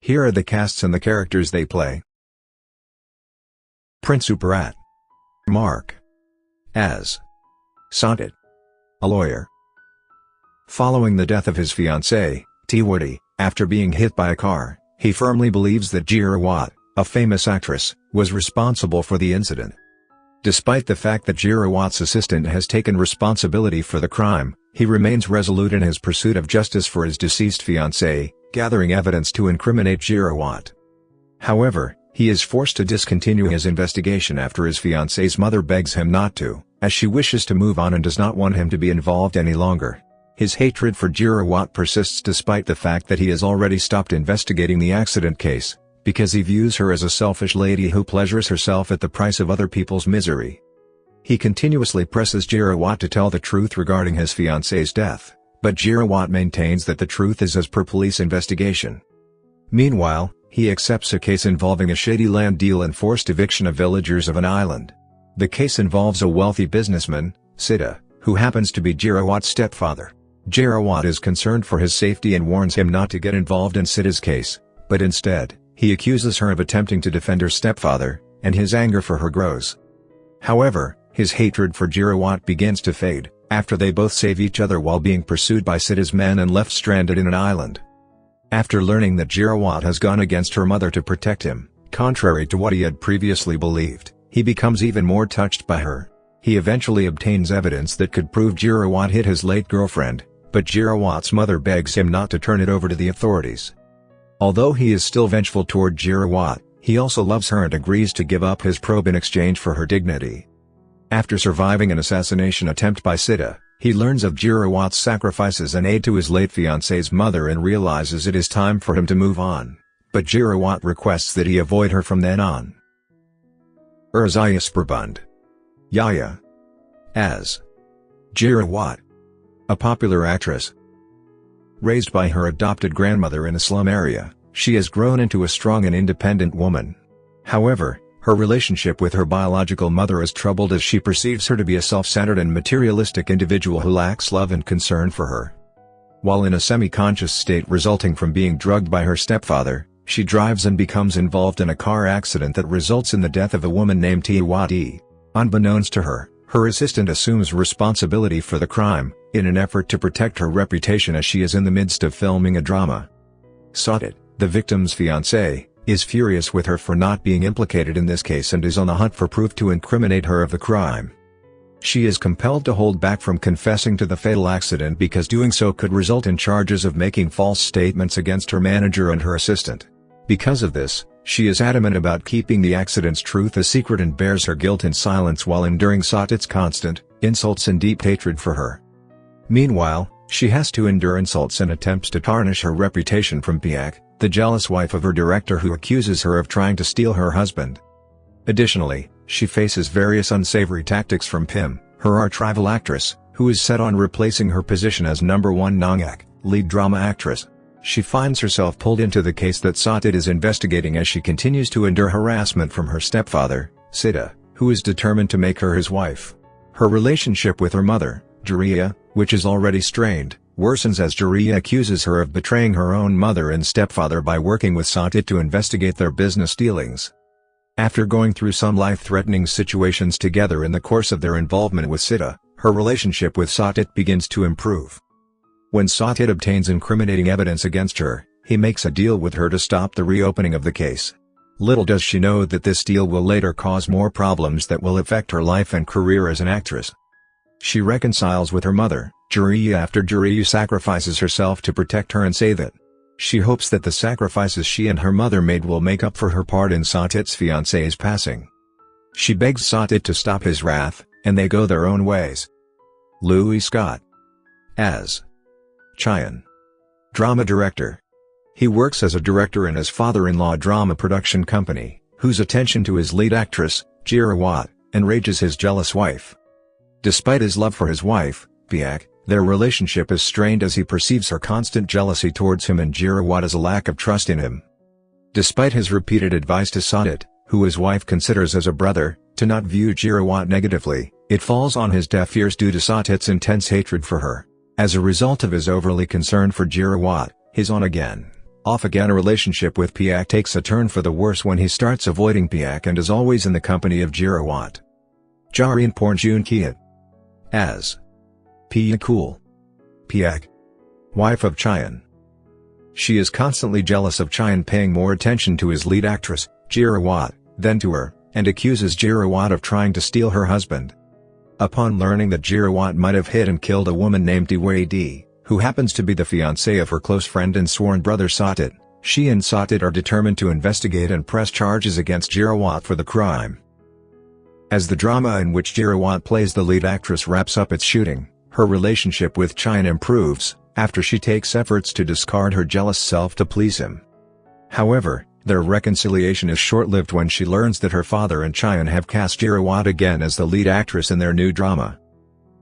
Here are the casts and the characters they play. Prince Uparat. Mark. As Saadat, a lawyer. Following the death of his fiancée, Tiwari, after being hit by a car, he firmly believes that Jia Rawat, a famous actress, was responsible for the incident. Despite the fact that Jia Rawat's assistant has taken responsibility for the crime, he remains resolute in his pursuit of justice for his deceased fiancée, gathering evidence to incriminate Jia Rawat. However, he is forced to discontinue his investigation after his fiancée's mother begs him not to, as she wishes to move on and does not want him to be involved any longer. His hatred for Jia Rawat persists despite the fact that he has already stopped investigating the accident case, because he views her as a selfish lady who pleasures herself at the price of other people's misery. He continuously presses Jia Rawat to tell the truth regarding his fiancée's death, but Jia Rawat maintains that the truth is as per police investigation. Meanwhile, he accepts a case involving a shady land deal and forced eviction of villagers of an island. The case involves a wealthy businessman, Siddha, who happens to be Jia Rawat's stepfather. Jia Rawat is concerned for his safety and warns him not to get involved in Siddha's case, but instead, he accuses her of attempting to defend her stepfather, and his anger for her grows. However, his hatred for Jia Rawat begins to fade, after they both save each other while being pursued by Siddha's men and left stranded in an island. After learning that Jia Rawat has gone against her mother to protect him, contrary to what he had previously believed, he becomes even more touched by her. He eventually obtains evidence that could prove Jia Rawat hit his late girlfriend, but Jia Rawat's mother begs him not to turn it over to the authorities. Although he is still vengeful toward Jia Rawat, he also loves her and agrees to give up his probe in exchange for her dignity. After surviving an assassination attempt by Siddha, he learns of Jia Rawat's sacrifices and aid to his late fiancée's mother and realizes it is time for him to move on, but Jia Rawat requests that he avoid her from then on. Prabund. Yaya. As Jia Rawat, a popular actress. Raised by her adopted grandmother in a slum area, she has grown into a strong and independent woman. However, her relationship with her biological mother is troubled as she perceives her to be a self-centered and materialistic individual who lacks love and concern for her. While in a semi-conscious state resulting from being drugged by her stepfather, she drives and becomes involved in a car accident that results in the death of a woman named Tiwari. Unbeknownst to her, her assistant assumes responsibility for the crime, in an effort to protect her reputation as she is in the midst of filming a drama. Saadat, the victim's fiancé, is furious with her for not being implicated in this case and is on the hunt for proof to incriminate her of the crime. She is compelled to hold back from confessing to the fatal accident because doing so could result in charges of making false statements against her manager and her assistant. Because of this, she is adamant about keeping the accident's truth a secret and bears her guilt in silence while enduring Saadat's constant insults and deep hatred for her. Meanwhile, she has to endure insults and attempts to tarnish her reputation from Piak, the jealous wife of her director who accuses her of trying to steal her husband. Additionally, she faces various unsavory tactics from Pim, her arch-rival actress, who is set on replacing her position as #1 Nongak, lead drama actress. She finds herself pulled into the case that Saadat is investigating as she continues to endure harassment from her stepfather, Siddha, who is determined to make her his wife. Her relationship with her mother, Jariya, which is already strained, worsens as Jariya accuses her of betraying her own mother and stepfather by working with Saadat to investigate their business dealings. After going through some life-threatening situations together in the course of their involvement with Siddha, her relationship with Saadat begins to improve. When Saadat obtains incriminating evidence against her, he makes a deal with her to stop the reopening of the case. Little does she know that this deal will later cause more problems that will affect her life and career as an actress. She reconciles with her mother, Jariya, after Jariya sacrifices herself to protect her and Saadat. She hopes that the sacrifices she and her mother made will make up for her part in Saadat's fiancée's passing. She begs Saadat to stop his wrath, and they go their own ways. Louis Scott. As Chayan. Drama director. He works as a director in his father-in-law drama production company, whose attention to his lead actress, Jia Rawat, enrages his jealous wife. Despite his love for his wife, Piak, their relationship is strained as he perceives her constant jealousy towards him and Jia Rawat as a lack of trust in him. Despite his repeated advice to Saadat, who his wife considers as a brother, to not view Jia Rawat negatively, it falls on his deaf ears due to Saadat's intense hatred for her. As a result of his overly concern for Jia Rawat, his on-again, Off again, a relationship with Piak takes a turn for the worse when he starts avoiding Piak and is always in the company of Jirawat. Jarian Pornjun Kiat as Piakul. Piak, wife of Chayan. She is constantly jealous of Chayan paying more attention to his lead actress, Jirawat, than to her, and accuses Jirawat of trying to steal her husband. Upon learning that Jirawat might have hit and killed a woman named Diwadi, who happens to be the fiancée of her close friend and sworn brother Satit, she and Satit are determined to investigate and press charges against Jirawat for the crime. As the drama in which Jirawat plays the lead actress wraps up its shooting, her relationship with Chayan improves, after she takes efforts to discard her jealous self to please him. However, their reconciliation is short-lived when she learns that her father and Chayan have cast Jirawat again as the lead actress in their new drama.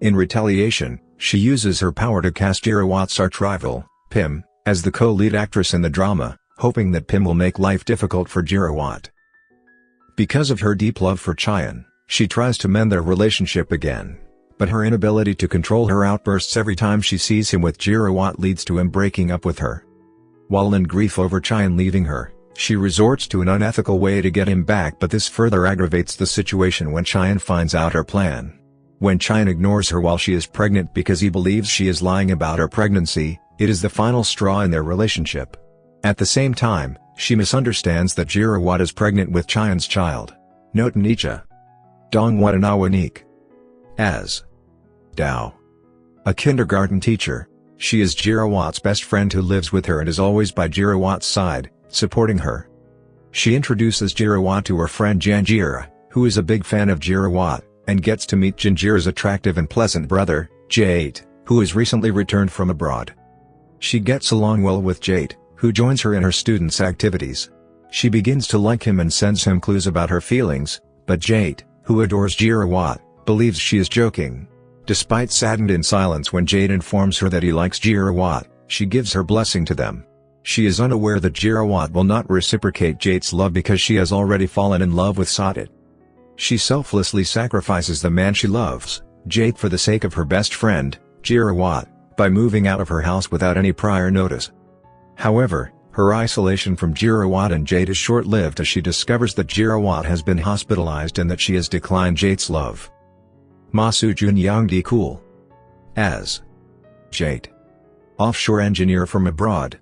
In retaliation, she uses her power to cast Jirawat's arch-rival, Pim, as the co-lead actress in the drama, hoping that Pim will make life difficult for Jirawat. Because of her deep love for Chayan, she tries to mend their relationship again, but her inability to control her outbursts every time she sees him with Jirawat leads to him breaking up with her. While in grief over Chayan leaving her, she resorts to an unethical way to get him back, but this further aggravates the situation when Chayan finds out her plan. When Chayan ignores her while she is pregnant because he believes she is lying about her pregnancy, it is the final straw in their relationship. At the same time, she misunderstands that Jirawat is pregnant with Chayan's child. Note Nicha Dong Watanawanik as Dao, a kindergarten teacher. She is Jirawat's best friend who lives with her and is always by Jirawat's side, supporting her. She introduces Jirawat to her friend Janjira, who is a big fan of Jirawat, and gets to meet Janjira's attractive and pleasant brother, Jade, who has recently returned from abroad. She gets along well with Jade, who joins her in her students' activities. She begins to like him and sends him clues about her feelings, but Jade, who adores Jirawat, believes she is joking. Despite saddened in silence when Jade informs her that he likes Jirawat, she gives her blessing to them. She is unaware that Jirawat will not reciprocate Jade's love because she has already fallen in love with Satit. She selflessly sacrifices the man she loves, Jade, for the sake of her best friend, Jirawat, by moving out of her house without any prior notice. However, her isolation from Jirawat and Jade is short-lived as she discovers that Jirawat has been hospitalized and that she has declined Jade's love. Masu Junyangdi Kul as Jade, offshore engineer from abroad.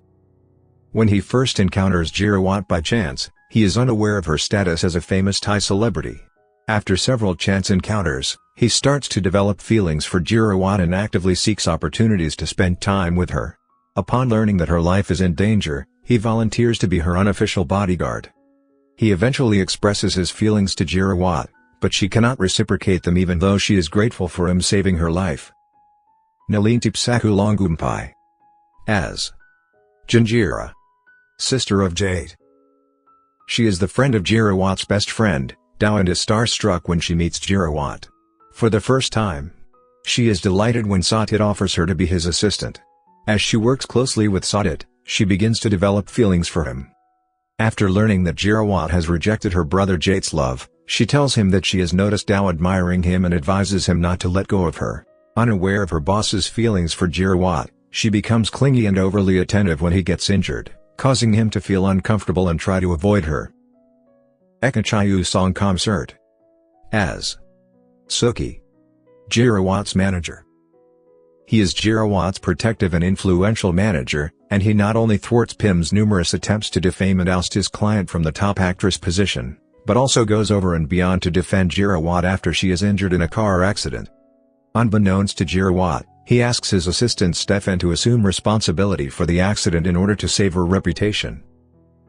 When he first encounters Jirawat by chance, he is unaware of her status as a famous Thai celebrity. After several chance encounters, he starts to develop feelings for Jirawat and actively seeks opportunities to spend time with her. Upon learning that her life is in danger, he volunteers to be her unofficial bodyguard. He eventually expresses his feelings to Jirawat, but she cannot reciprocate them even though she is grateful for him saving her life. Nalintip Sakulongumpai as Janjira, sister of Jade. She is the friend of Jirawat's best friend, Dao, and is starstruck when she meets Jirawat. For the first time, she is delighted when Satit offers her to be his assistant. As she works closely with Satit, she begins to develop feelings for him. After learning that Jirawat has rejected her brother Jade's love, she tells him that she has noticed Dao admiring him and advises him not to let go of her. Unaware of her boss's feelings for Jirawat, she becomes clingy and overly attentive when he gets injured, causing him to feel uncomfortable and try to avoid her. Ekachayu Songkomsert as Suki, Jirawat's manager. He is Jirawat's protective and influential manager, and he not only thwarts Pim's numerous attempts to defame and oust his client from the top actress position, but also goes over and beyond to defend Jirawat after she is injured in a car accident. Unbeknownst to Jirawat, he asks his assistant Stefan to assume responsibility for the accident in order to save her reputation.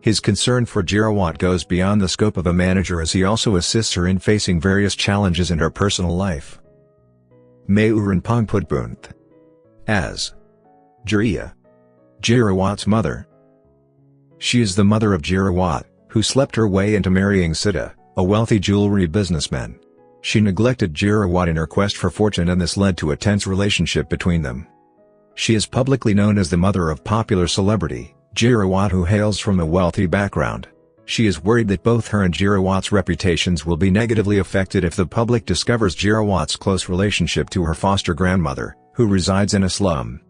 His concern for Jirawat goes beyond the scope of a manager as he also assists her in facing various challenges in her personal life. Mayuran Pongputbunth as Jiriya, Jirawat's mother. She is the mother of Jirawat, who slept her way into marrying Sita, a wealthy jewelry businessman. She neglected Jirawat in her quest for fortune, and this led to a tense relationship between them. She is publicly known as the mother of popular celebrity Jirawat, who hails from a wealthy background. She is worried that both her and Jirawat's reputations will be negatively affected if the public discovers Jirawat's close relationship to her foster grandmother, who resides in a slum.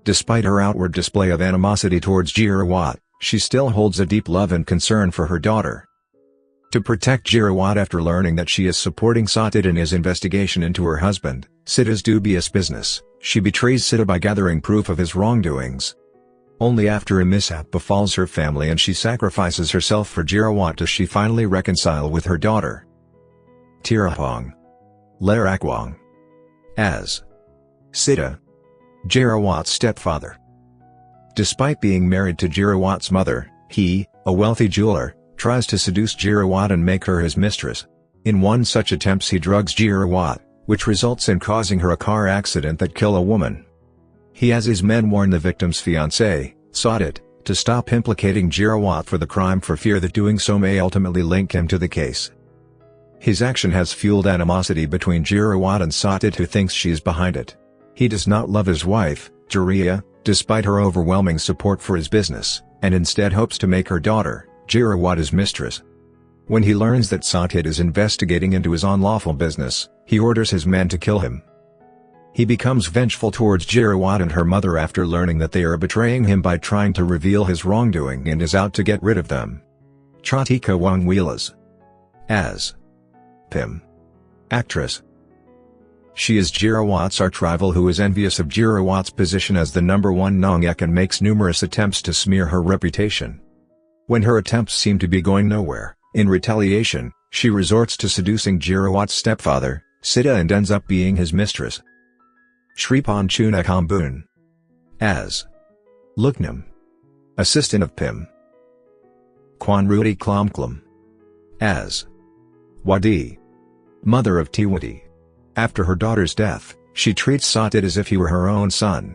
Despite her outward display of animosity towards Jirawat, she still holds a deep love and concern for her daughter. To protect Jirawat after learning that she is supporting Satit in his investigation into her husband, Sita's dubious business, she betrays Sita by gathering proof of his wrongdoings. Only after a mishap befalls her family and she sacrifices herself for Jirawat does she finally reconcile with her daughter. Tirahong. Larakwong. As Sita, Jirawat's stepfather. Despite being married to Jirawat's mother, he, a wealthy jeweler, tries to seduce Jirawat and make her his mistress. In one such attempt he drugs Jirawat, which results in causing her a car accident that kills a woman. He has his men warn the victim's fiancé, Satit, to stop implicating Jirawat for the crime for fear that doing so may ultimately link him to the case. His action has fueled animosity between Jirawat and Satit, who thinks she is behind it. He does not love his wife, Jariya, despite her overwhelming support for his business, and instead hopes to make her daughter, Jirawat, his mistress. When he learns that Satit is investigating into his unlawful business, he orders his men to kill him. He becomes vengeful towards Jirawat and her mother after learning that they are betraying him by trying to reveal his wrongdoing and is out to get rid of them. Chatika Wangwilas. As Pim. Actress. She is Jirawat's arch-rival who is envious of Jirawat's position as the #1 Nongek and makes numerous attempts to smear her reputation. When her attempts seem to be going nowhere, in retaliation, she resorts to seducing Jirawat's stepfather, Sita, and ends up being his mistress. Shripon Chunakambun. As Luknam. Assistant of Pim. Kwanrudi Klomklam. As Wadi. Mother of Tiwati. After her daughter's death, she treats Satit as if he were her own son.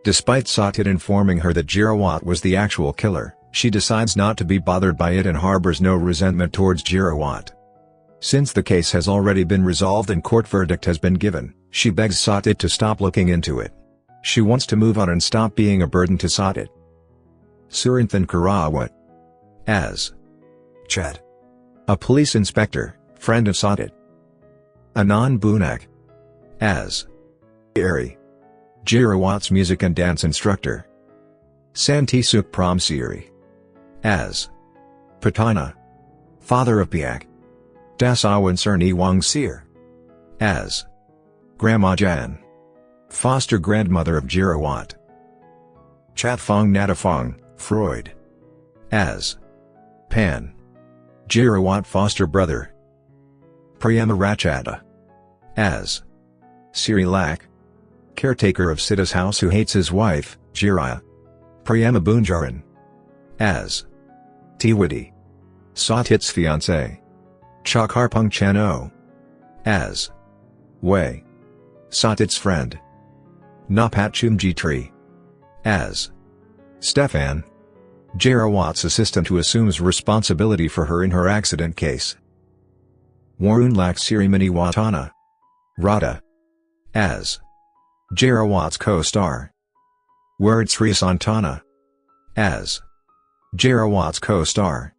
Despite Satit informing her that Jirawat was the actual killer, she decides not to be bothered by it and harbors no resentment towards Jirawat. Since the case has already been resolved and court verdict has been given, she begs Satit to stop looking into it. She wants to move on and stop being a burden to Satit. Suranthan Karawat. As Chet. A police inspector, friend of Satit. Anand Bunak. As Ari. Jirawat's music and dance instructor. Santisuk Pramsiri. As Patana. Father of Piak. Dasawan Cerni Wangsir. As Grandma foster grandmother of Jirawat. Chatfong Natafong, Freud. As Pan. Jirawat foster brother. Priyama Rachata. As Siri Lak. Caretaker of Sita's house who hates his wife, Jiraya. Priyama Bunjaran. As Tiwati. Satit's fiancé. Chakarpung Chano. As Wei. Satit's friend. Napatchum Jitri. As Stefan. Jirawat's assistant who assumes responsibility for her in her accident case. Warunlak Sirimani Watana. Radha. As Jirawat's co-star. Word Sri Santana. As Jirawat's co-star.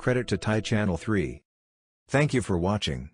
Credit to Thai Channel 3. Thank you for watching.